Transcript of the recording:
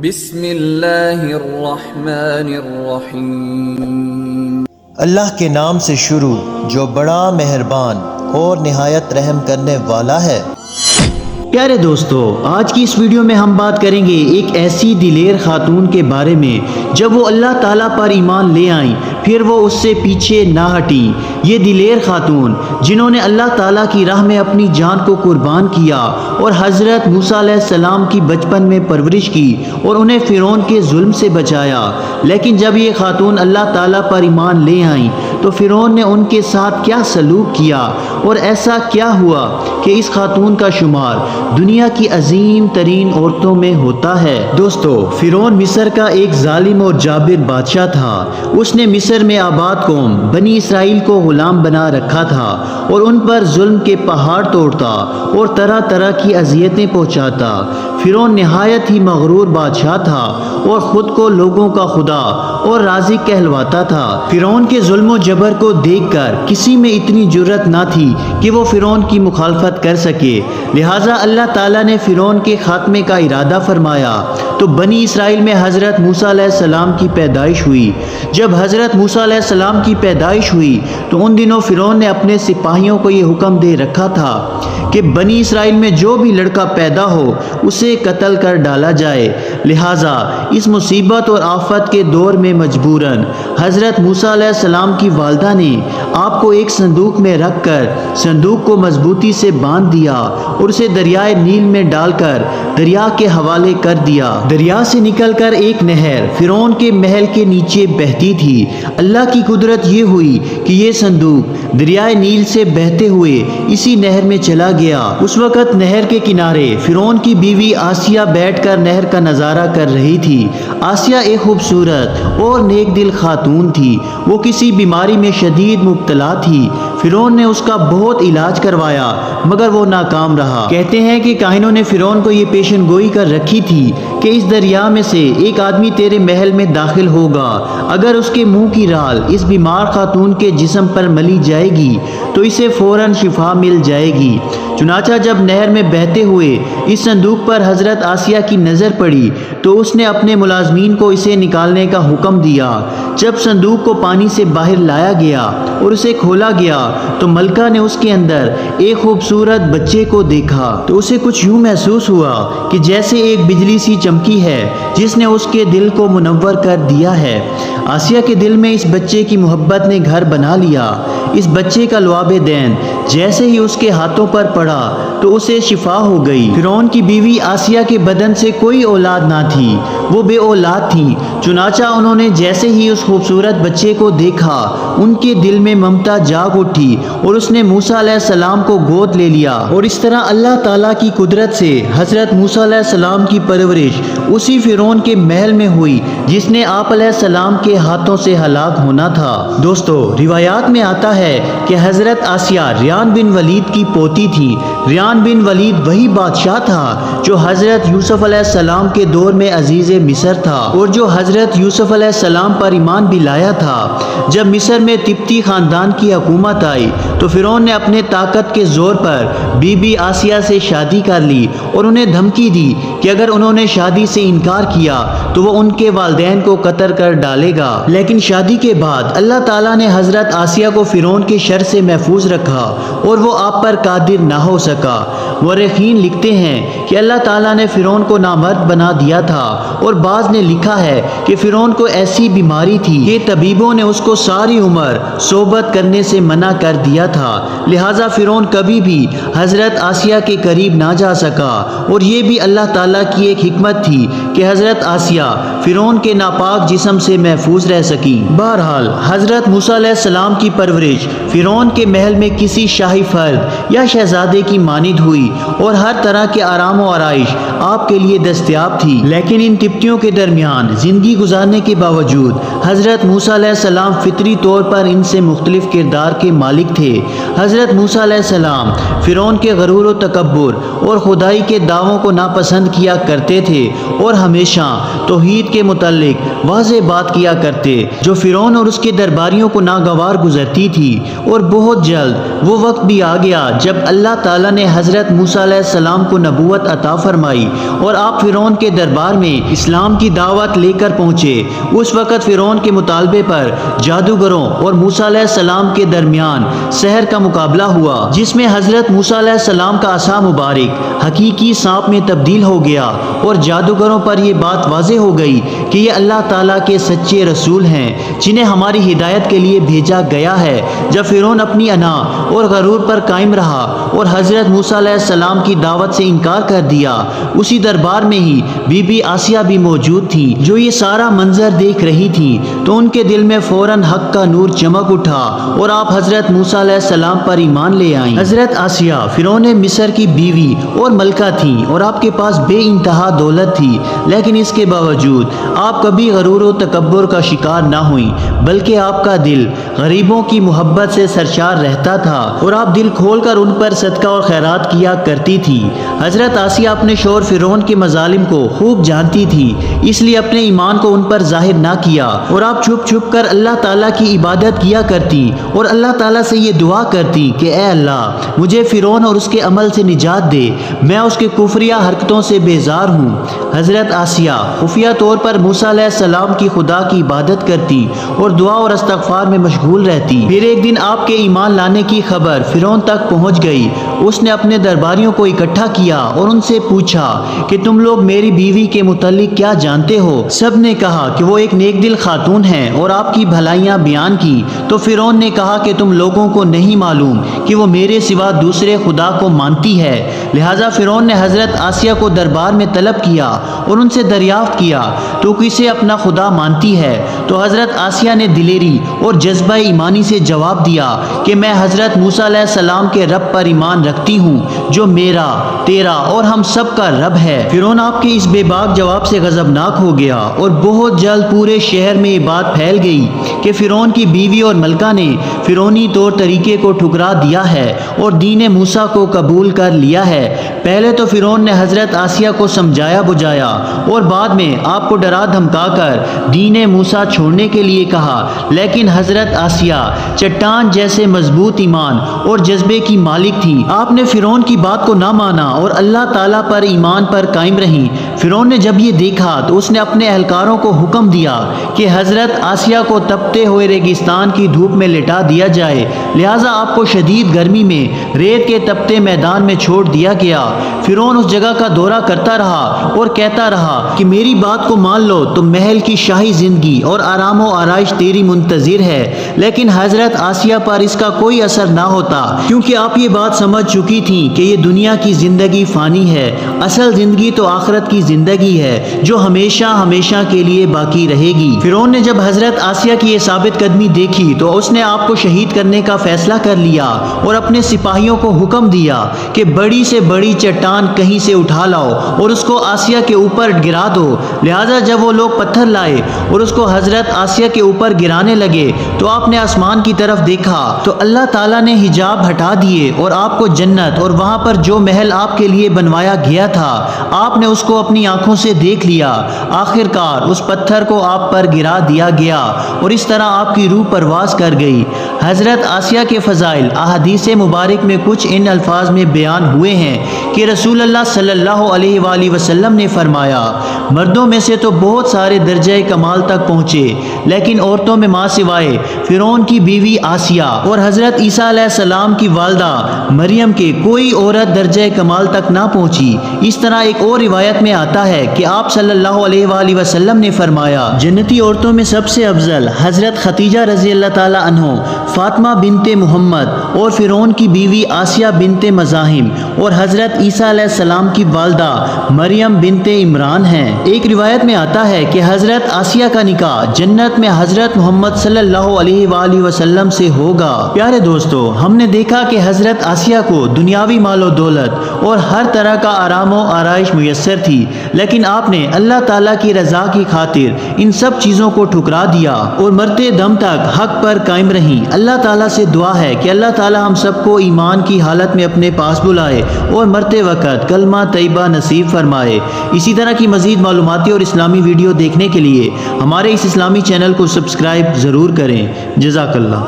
بسم اللہ الرحمن الرحیم۔ اللہ کے نام سے شروع جو بڑا مہربان اور نہایت رحم کرنے والا ہے۔ پیارے دوستو، آج کی اس ویڈیو میں ہم بات کریں گے ایک ایسی دلیر خاتون کے بارے میں جب وہ اللہ تعالیٰ پر ایمان لے آئیں پھر وہ اس سے پیچھے نہ ہٹیں۔ یہ دلیر خاتون جنہوں نے اللہ تعالیٰ کی راہ میں اپنی جان کو قربان کیا اور حضرت موسیٰ علیہ السلام کی بچپن میں پرورش کی اور انہیں فرعون کے ظلم سے بچایا، لیکن جب یہ خاتون اللہ تعالیٰ پر ایمان لے آئیں تو فرعون نے ان کے ساتھ کیا سلوک کیا اور ایسا کیا ہوا کہ اس خاتون کا شمار دنیا کی عظیم ترین عورتوں میں ہوتا ہے۔ دوستو، فرعون مصر کا ایک ظالم اور جابر بادشاہ تھا۔ اس نے مصر میں آباد قوم بنی اسرائیل کو غلام بنا رکھا تھا اور ان پر ظلم کے پہاڑ توڑتا اور طرح طرح کی اذیتیں پہنچاتا۔ فرعون نہایت ہی مغرور بادشاہ تھا اور خود کو لوگوں کا خدا اور رازق کہلواتا تھا۔ فرعون کے ظلم و جبر کو دیکھ کر کسی میں اتنی جرأت نہ تھی کہ وہ فرعون کی مخالفت کر سکے، لہٰذا اللہ تعالیٰ نے فرعون کے خاتمے کا ارادہ فرمایا تو بنی اسرائیل میں حضرت موسیٰ علیہ السلام کی پیدائش ہوئی۔ جب حضرت موسیٰ علیہ السلام کی پیدائش ہوئی تو ان دنوں فرعون نے اپنے سپاہیوں کو یہ حکم دے رکھا تھا کہ بنی اسرائیل میں جو بھی لڑکا پیدا ہو اسے قتل کر ڈالا جائے، لہٰذا اس مصیبت اور آفت کے دور میں مجبوراً حضرت موسیٰ علیہ السلام کی والدہ نے آپ کو ایک صندوق میں رکھ کر صندوق کو مضبوطی سے باندھ دیا اور اسے دریائے نیل میں ڈال کر دریا کے حوالے کر دیا۔ دریا سے نکل کر ایک نہر فرعون کے محل کے نیچے بہتی تھی۔ اللہ کی قدرت یہ ہوئی کہ یہ صندوق دریائے نیل سے بہتے ہوئے اسی نہر میں چلا گیا۔ اس وقت نہر کے کنارے فرعون کی بیوی آسیہ بیٹھ کر نہر کا نظارہ کر رہی تھی۔ آسیہ ایک خوبصورت اور نیک دل خاتون تھی۔ وہ کسی بیماری میں شدید مبتلا تھی۔ فرعون نے اس کا بہت علاج کروایا مگر وہ ناکام رہا۔ کہتے ہیں کہ کاہنوں نے فرعون کو یہ پیشن گوئی کر رکھی تھی کہ اس دریا میں سے ایک آدمی تیرے محل میں داخل ہوگا، اگر اس کے منہ کی رال اس بیمار خاتون کے جسم پر ملی جائے گی تو اسے فوراً شفا مل جائے گی۔ چنانچہ جب نہر میں بہتے ہوئے اس صندوق پر حضرت آسیہ کی نظر پڑی تو اس نے اپنے ملازمین کو اسے نکالنے کا حکم دیا۔ جب صندوق کو پانی سے باہر لایا گیا اور اسے کھولا گیا تو ملکہ نے اس کے اندر ایک خوبصورت بچے کو دیکھا تو اسے کچھ یوں محسوس ہوا کہ جیسے ایک بجلی سی چمکی ہے جس نے اس کے دل کو منور کر دیا ہے۔ آسیہ کے دل میں اس بچے کی محبت نے گھر بنا لیا۔ اس بچے کا لعاب دین جیسے ہی اس کے ہاتھوں پر پڑا تو اسے شفا ہو گئی۔ فرعون کی بیوی آسیہ کے بدن سے کوئی اولاد نہ تھی، وہ بے اولاد تھی۔ چنانچہ انہوں نے جیسے ہی اس خوبصورت بچے کو دیکھا ان کے دل میں ممتا جاگ اٹھی اور اس نے موسیٰ علیہ السلام کو گود لے لیا، اور اس طرح اللہ تعالیٰ کی قدرت سے حضرت موسیٰ علیہ السلام کی پرورش اسی فرعون کے محل میں ہوئی جس نے آپ علیہ السلام کے ہاتھوں سے ہلاک ہونا تھا۔ دوستو، روایات میں آتا ہے کہ حضرت آسیہ ریان بن ولید کی پوتی تھی۔ ریان بن ولید وہی بادشاہ تھا جو حضرت یوسف علیہ السلام کے دور میں عزیز مصر تھا اور جو حضرت یوسف علیہ السلام پر ایمان بھی لایا تھا۔ جب مصر میں تبتی خاندان کی حکومت آئی تو فرعون نے اپنے طاقت کے زور پر بی بی آسیہ سے شادی کر لی اور انہیں دھمکی دی کہ اگر انہوں نے شادی سے انکار کیا تو وہ ان کے والدین کو قتل کر ڈالے گا۔ لیکن شادی کے بعد اللہ تعالیٰ نے حضرت آسیہ کو فرعون کے شر سے محفوظ رکھا اور وہ آپ پر قادر نہ ہو سکا۔ مورخین لکھتے ہیں کہ اللہ تعالیٰ نے فرعون کو نامرد بنا دیا تھا، اور بعض نے لکھا ہے کہ فرعون کو ایسی بیماری تھی کہ طبیبوں نے اس کو ساری عمر صحبت کرنے سے منع کر دیا تھا، لہٰذا فرعون کبھی بھی حضرت آسیہ کے قریب نہ جا سکا، اور یہ بھی اللہ تعالیٰ کی ایک حکمت تھی کہ حضرت آسیہ فرعون کے ناپاک جسم سے محفوظ رہ سکی۔ بہرحال حضرت موسیٰ علیہ السلام کی پرورش فرعون کے محل میں کسی شاہی فرد یا شہزادے کی مانند ہوئی اور ہر طرح کے آرام و آرائش آپ کے لیے دستیاب تھی، لیکن ان تبتیوں کے درمیان زندگی گزارنے کے باوجود حضرت موسیٰ علیہ السلام فطری طور پر ان سے مختلف کردار کے مالک تھے۔ حضرت موسیٰ علیہ السلام فرعون کے غرور و تکبر اور خدائی کے دعووں کو ناپسند کیا کرتے تھے اور ہمیشہ توحید کے متعلق واضح بات کیا کرتے جو فرعون اور اس کے درباریوں کو ناگوار گزرتی تھی۔ اور بہت جلد وہ وقت بھی آ گیا جب اللہ تعالیٰ نے حضرت موسیٰ علیہ السلام کو نبوت نبوت عطا فرمائی اور آپ فرعون کے دربار میں اسلام کی دعوت لے کر پہنچے۔ اس وقت فرعون کے مطالبے پر جادوگروں اور موسیٰ علیہ السلام کے درمیان سحر کا مقابلہ ہوا، جس میں حضرت موسیٰ علیہ السلام کا عصا مبارک حقیقی سانپ میں تبدیل ہو گیا اور جادوگروں پر یہ بات واضح ہو گئی کہ یہ اللہ تعالیٰ کے سچے رسول ہیں جنہیں ہماری ہدایت کے لیے بھیجا گیا ہے۔ جب فرعون اپنی انا اور غرور پر قائم رہا اور حضرت موسیٰ علیہ السلام کی دعوت سے انکار کر دیا، اسی دربار میں ہی بی بی آسیہ بھی موجود تھی جو یہ سارا منظر دیکھ رہی تھی، تو ان کے دل میں فوراً حق کا نور چمک اٹھا اور آپ حضرت موسیٰ علیہ السلام پر ایمان لے آئیں۔ حضرت آسیہ فرعون مصر کی بیوی اور ملکہ تھیں اور آپ کے پاس بے انتہا دولت تھی، لیکن اس کے باوجود آپ کبھی غرور و تکبر کا شکار نہ ہوئیں، بلکہ آپ کا دل غریبوں کی محبت سے سرشار رہتا تھا اور آپ دل کھول کر ان پر صدقہ اور خیرات کیا کرتی تھی۔ حضرت آسیہ اپنے شوہر فرعون کے مظالم کو خوب جانتی تھی، اس لیے اپنے ایمان کو ان پر ظاہر نہ کیا اور آپ چھپ چھپ کر اللہ تعالیٰ کی عبادت کیا کرتی اور اللہ تعالیٰ سے یہ دعا کرتی کہ اے اللہ مجھے فرعون اور اس کے عمل سے نجات دے، میں اس کے کفریہ حرکتوں سے بیزار ہوں۔ حضرت آسیہ خفیہ طور پر موسیٰ علیہ السلام کی خدا کی عبادت کرتی اور دعا اور استغفار میں مشغول رہتی۔ پھر ایک دن آپ کے ایمان لانے کی خبر فرعون تک پہنچ گئی۔ اس نے اپنے درباریوں کو اکٹھا کیا اور ان سے پوچھا کہ تم لوگ میری بیوی کے متعلق کیا جانتے ہو؟ سب نے کہا کہ وہ ایک نیک دل خاتون ہے اور آپ کی بھلائیاں بیان کی۔ تو فرعون نے کہا کہ تم لوگوں کو نہیں معلوم کہ وہ میرے سوا دوسرے خدا کو مانتی ہے۔ لہٰذا فرعون نے حضرت آسیہ کو دربار میں طلب کیا اور ان سے دریافت کیا تو کسے اپنا خدا مانتی ہے؟ تو حضرت آسیہ نے دلیری اور جذبہ ایمانی سے جواب دیا کہ میں حضرت موسیٰ علیہ السلام کے رب پر ایمان رکھتی ہوں جو میرا، تیرا اور ہم سب کا رب ہے۔ فرعون آپ کے اس بے باک جواب سے غضبناک ہو گیا اور بہت جلد پورے شہر میں یہ بات پھیل گئی کہ فرعون کی بیوی اور ملکہ نے فرعونی طور طریقے کو ٹھکرا دیا ہے اور دین موسیٰ کو قبول کر لیا ہے۔ پہلے تو فرعون نے حضرت آسیہ کو سمجھایا بجھایا اور بعد میں آپ کو ڈرا دھمکا کر دین موسیٰ چھوڑنے کے لیے کہا، لیکن حضرت آسیہ چٹان جیسے مضبوط ایمان اور جذبے کی مالک تھی۔ آپ نے فرعون کی بات کو نہ مانا اور اللہ تعالیٰ پر ایمان پر قائم رہی۔ فرعون نے جب یہ دیکھا تو اس نے اپنے اہلکاروں کو حکم دیا کہ حضرت آسیہ کو تپتے ہوئے ریگستان کی دھوپ میں لٹا دیا جائے، لہٰذا آپ کو شدید گرمی میں ریت کے تپتے میدان میں چھوڑ دیا گیا۔ فرعون اس جگہ کا دورہ کرتا رہا اور کہتا رہا کہ میری بات کو مان لو تو محل کی شاہی زندگی اور آرام و آرائش تیری منتظر ہے، لیکن حضرت آسیہ پر اس کا کوئی اثر نہ ہوتا کیونکہ آپ یہ بات سمجھ چکی تھیں کہ یہ دنیا کی زندگی فانی ہے، اصل زندگی تو آخرت کی زندگی ہے جو ہمیشہ ہمیشہ کے لیے باقی رہے گی۔ فرعون نے جب حضرت آسیہ کی یہ ثابت قدمی دیکھی تو اس نے آپ کو شہید کرنے کا فیصلہ کر لیا اور اپنے سپاہیوں کو حکم دیا کہ بڑی سے بڑی چٹان کہیں سے اٹھا لاؤ اور اس کو آسیہ کے اوپر گرا دو۔ لہٰذا جب وہ لوگ پتھر لائے اور اس کو حضرت آسیہ کے اوپر گرانے لگے تو آپ نے آسمان کی طرف دیکھا تو اللہ تعالیٰ نے حجاب ہٹا دیے اور آپ کو جنت اور وہاں پر جو محل آپ کے لیے بنوایا گیا تھا آپ نے اس کو اپنی آنکھوں سے دیکھ لیا۔ آخر کار اس پتھر کو آپ پر گرا دیا گیا اور اس طرح آپ کی روح پرواز کر گئی۔ حضرت آسیہ کے فضائل احادیث مبارک میں کچھ ان الفاظ میں بیان ہوئے ہیں کہ رسول اللہ صلی اللہ علیہ وآلہ وسلم نے فرمایا، مردوں میں سے تو بہت سارے درجہ کمال تک پہنچے، لیکن عورتوں میں ماں سوائے فرعون کی بیوی آسیہ اور حضرت عیسیٰ علیہ السلام کی والدہ مریم کے کوئی عورت درجہ کمال تک نہ پہنچی۔ اس طرح ایک اور روایت میں آتا ہے کہ آپ صلی اللہ علیہ وآلہ وسلم نے فرمایا، جنتی عورتوں میں سب سے افضل حضرت ختیجہ رضی اللہ تعالی عنہ، فاطمہ بنت محمد اور فرعون کی بیوی آسیہ بنت مزاحم اور حضرت عیسیٰ علیہ السلام کی والدہ مریم بنت عمران ہیں۔ ایک روایت میں آتا ہے کہ حضرت آسیہ کا نکاح جنت میں حضرت محمد صلی اللہ علیہ وآلہ وسلم سے ہوگا۔ پیارے دوستو، ہم نے دیکھا کہ حضرت آسیہ کو دنیاوی مال و دولت اور ہر طرح کا آرام و آرائش میسر تھی، لیکن آپ نے اللہ تعالیٰ کی رضا کی خاطر ان سب چیزوں کو ٹھکرا دیا اور مرتے دم تک حق پر قائم رہی۔ اللہ تعالیٰ سے دعا ہے کہ اللہ تعالیٰ ہم سب کو ایمان کی حالت میں اپنے پاس بلائے اور مرتے وقت کلمہ طیبہ نصیب فرمائے۔ اسی طرح کی مزید معلوماتی اور اسلامی ویڈیو دیکھنے کے لیے ہمارے اس اسلامی چینل کو سبسکرائب ضرور کریں۔ جزاک اللہ۔